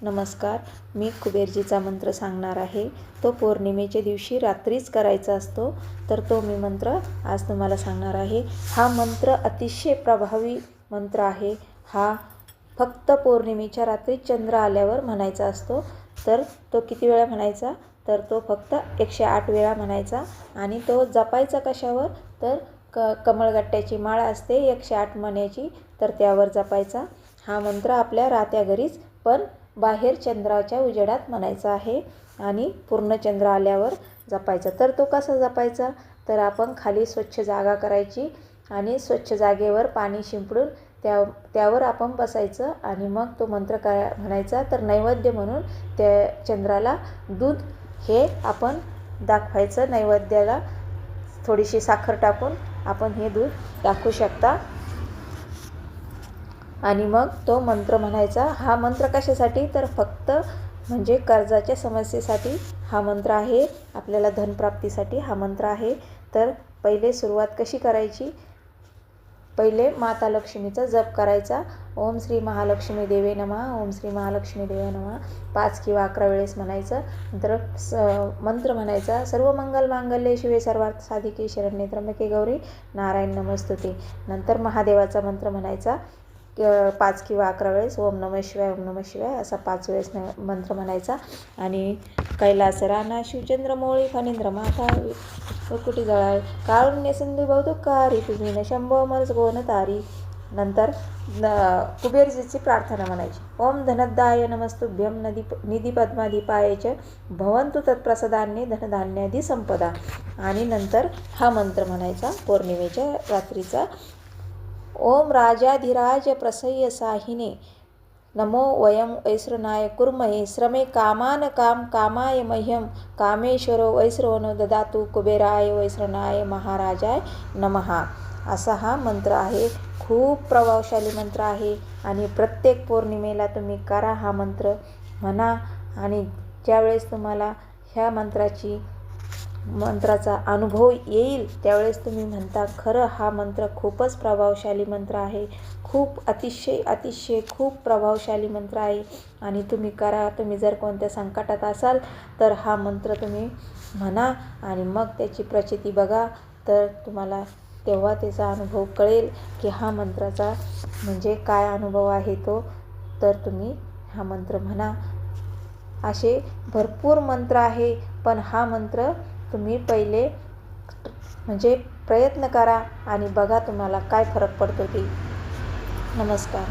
नमस्कार. मी कुबेरजीचा मंत्र सांगणार आहे. तो पौर्णिमेच्या दिवशी रात्रीच करायचा असतो. तर तो मी मंत्र आज तुम्हाला सांगणार आहे. हा मंत्र अतिशय प्रभावी मंत्र आहे. हा फक्त पौर्णिमेच्या रात्री चंद्र आल्यावर म्हणायचा असतो. तर तो किती वेळा म्हणायचा? तर तो फक्त 108 वेळा म्हणायचा. आणि तो जपायचा कशावर? तर कमळगट्ट्याची माळ असते 108 मण्याची, तर त्यावर जपायचा. हा मंत्र आपल्या राहत्या घरीच पण बाहेर चंद्राच्या उजेडात म्हणायचा आहे आणि पूर्ण चंद्र आल्यावर जपायचा. तर तो कसा जपायचा? तर आपण खाली स्वच्छ जागा करायची आणि स्वच्छ जागेवर पाणी शिंपडून त्यावर आपण बसायचं आणि मग तो मंत्र म्हणायचा. तर नैवेद्य म्हणून त्या चंद्राला दूध हे आपण दाखवायचं. नैवेद्याला थोडीशी साखर टाकून आपण हे दूध दाखवू शकता आणि मग तो मंत्र म्हणायचा. हा मंत्र कशासाठी? तर फक्त म्हणजे कर्जाच्या समस्येसाठी हा मंत्र आहे. आपल्याला धनप्राप्तीसाठी हा मंत्र आहे. तर पहिले सुरुवात कशी करायची? पहिले माता लक्ष्मीचा जप करायचा. ओम श्री महालक्ष्मी देवे नमः, ओम श्री महालक्ष्मी देवे नमः 5 किंवा 11 वेळेस म्हणायचं. नंतर मंत्र म्हणायचा. सर्व मंगल मांगल्ये शिवे सर्वार्थ साधिके शरण्ये त्र्यंबके गौरी नारायण नमस्तुते. नंतर महादेवाचा मंत्र म्हणायचा 5 किंवा 11 वेळेस. ओम नमः शिवाय, ओम नमः शिवाय असा 5 वेळेस मंत्र म्हणायचा. आणि कैलास राना शिवचंद्र मोळी फणींद्र माथा कुटी जळाळ काळुण्य सिंधू बहुदुःखारी तुम्ही न शंभो मरस गोन तारी. नंतर कुबेरजीची प्रार्थना म्हणायची. ओम धनदाय नमस्तुभ्यं निधी पद्माधिपाय च भवन्तु तत्प्रसादान्ये धनधान्यादी संपदा. आणि नंतर हा मंत्र म्हणायचा पौर्णिमेच्या रात्रीचा. ओम राजाधिराज प्रसह्य साहिने नमो वयं वैश्रवणाय कुर्महे श्रमे कामान काम कामाय मह्यं कामेश्वरो वैश्रवणो ददातु कुबेराय वैश्रवणाय महाराजाय नमः. असा हा मंत्र आहे. खूप प्रभावशाली मंत्र आहे आणि प्रत्येक पौर्णिमेला तुम्ही करा हा मंत्र म्हणा. आणि ज्यावेळेस तुम्हाला ह्या मंत्राचा अनुभव येईल त्यावेळेस तुम्ही म्हणता खरं हा मंत्र खूपच प्रभावशाली मंत्र आहे. खूप अतिशय खूप प्रभावशाली मंत्र आहे आणि तुम्ही करा. तुम्ही जर कोणत्या संकटात असाल तर हा मंत्र तुम्ही म्हणा आणि मग त्याची प्रचिती बघा. तर तुम्हाला तेव्हा त्याचा अनुभव कळेल की हा मंत्राचा म्हणजे काय अनुभव आहे तो. तर तुम्ही हा मंत्र म्हणा. असे भरपूर मंत्र आहे पण हा मंत्र तुम्ही पहिले म्हणजे प्रयत्न करा आणि बघा तुम्हाला काय फरक पडतो ते. नमस्कार.